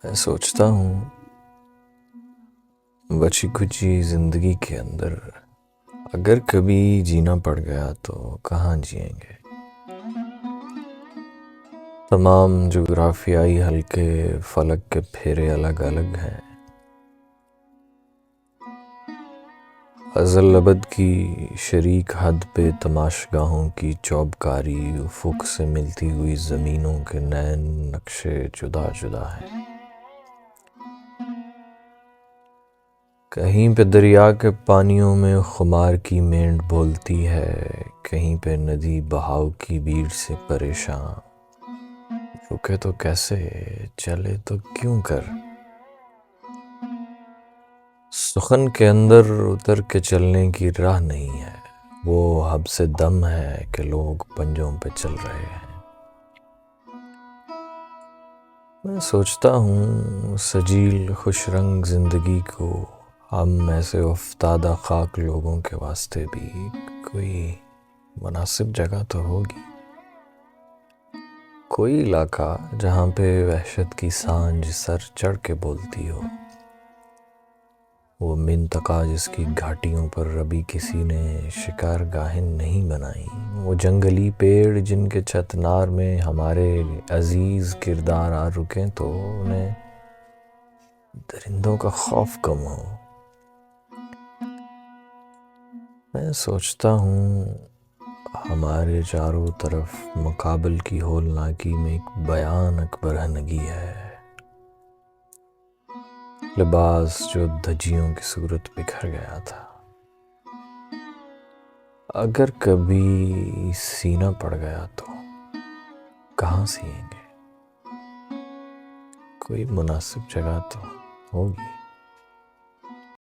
میں سوچتا ہوں بچی کچی زندگی کے اندر اگر کبھی جینا پڑ گیا تو کہاں جئیں گے۔ تمام جغرافیائی حلقے فلک کے پھیرے الگ الگ ہیں۔ ازل ابد کی شریک حد پہ تماشگاہوں کی چوبکاری، افق سے ملتی ہوئی زمینوں کے نئے نقشے جدا جدا ہیں۔ کہیں پہ دریا کے پانیوں میں خمار کی مینڈ بولتی ہے، کہیں پہ ندی بہاؤ کی بھیڑ سے پریشان۔ رکے تو کیسے، چلے تو کیوں کر۔ سخن کے اندر اتر کے چلنے کی راہ نہیں ہے، وہ حب سے دم ہے کہ لوگ پنجوں پہ چل رہے ہیں۔ میں سوچتا ہوں سجیل خوش رنگ زندگی کو ہم ایسے افتادہ خاک لوگوں کے واسطے بھی کوئی مناسب جگہ تو ہوگی، کوئی علاقہ جہاں پہ وحشت کی سانج سر چڑھ کے بولتی ہو، وہ منطقہ جس کی گھاٹیوں پر ابھی کسی نے شکار گاہیں نہیں بنائی، وہ جنگلی پیڑ جن کے چتنار میں ہمارے عزیز کردار آ رکیں تو انہیں درندوں کا خوف کم ہو۔ میں سوچتا ہوں ہمارے چاروں طرف مقابل کی ہولناکی میں ایک بھیانک برہنگی ہے، لباس جو دھجیوں کی صورت بکھر گیا تھا، اگر کبھی سینا پڑ گیا تو کہاں سیئیں گے۔ کوئی مناسب جگہ تو ہوگی۔